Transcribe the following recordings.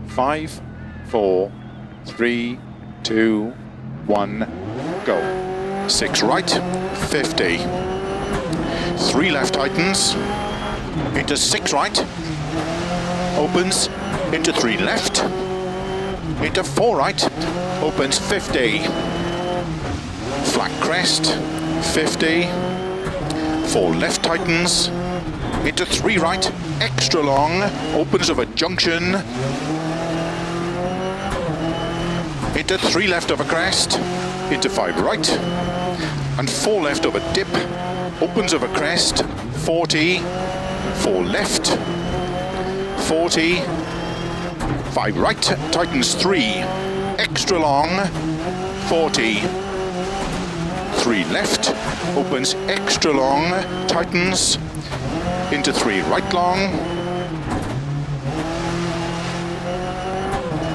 5, 4, 3, 2, 1, go. 6 right, 50. 3 left tightens, into 6 right, opens, into 3 left, into 4 right, opens 50. Flat crest, 50. 4 left tightens, into 3 right, extra long, opens of a junction, into 3 left of a crest, into 5 right, and 4 left of a dip, opens of a crest, 40, 4 left, 40, 5 right, tightens 3, extra long, 40, 3 left, opens extra long, tightens, into 3 right long,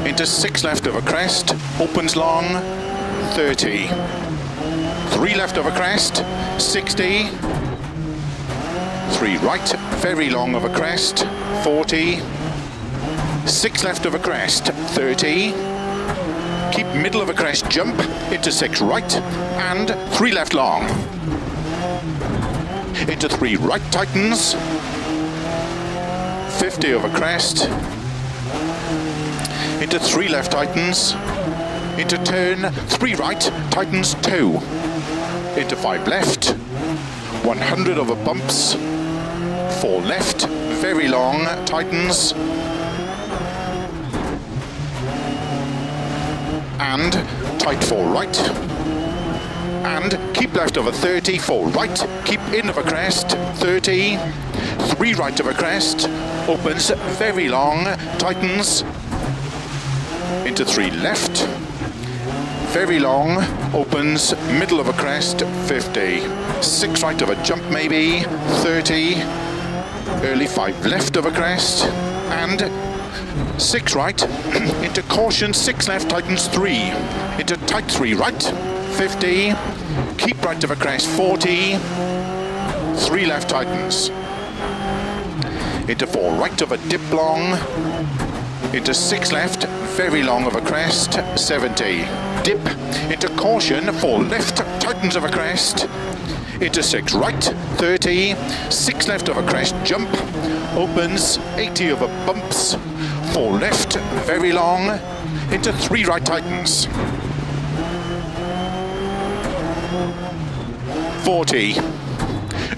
into 6 left of a crest, opens long, 30. 3 left of a crest, 60. 3 right, very long of a crest, 40. 6 left of a crest, 30. Keep middle of a crest jump, into 6 right, and 3 left long. Into 3 right tightens, 50 of a crest, into 3 left tightens, into turn, 3 right, tightens 2, into 5 left, 100 over bumps, 4 left, very long, tightens, and tight 4 right, and keep left over 30, 4 right, keep in of a crest, 30, 3 right of a crest, opens, very long, tightens, into 3 left, very long, opens, middle of a crest, 50, 6 right of a jump maybe, 30, early 5 left of a crest, and 6 right, into caution, 6 left, tightens 3, into tight 3 right, 50, keep right of a crest, 40, 3 left tightens, into 4 right of a dip long, into 6 left, very long of a crest, 70, dip, into caution, 4 left, tightens of a crest, into 6 right, 30, 6 left of a crest, jump, opens, 80 over bumps, 4 left, very long, into 3 right tightens, 40,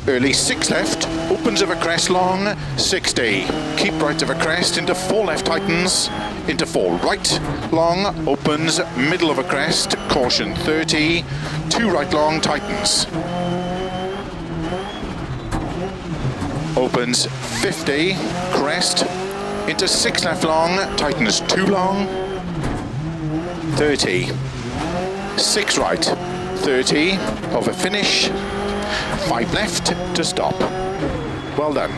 early 6 left, opens of a crest long, 60, keep right of a crest, into 4 left tightens, into 4 right long, opens, middle of a crest, caution 30, 2 right long, tightens, opens 50, crest, into 6 left long, tightens 2 long, 30, 6 right, 30, of a finish, 5 left to stop. Well done.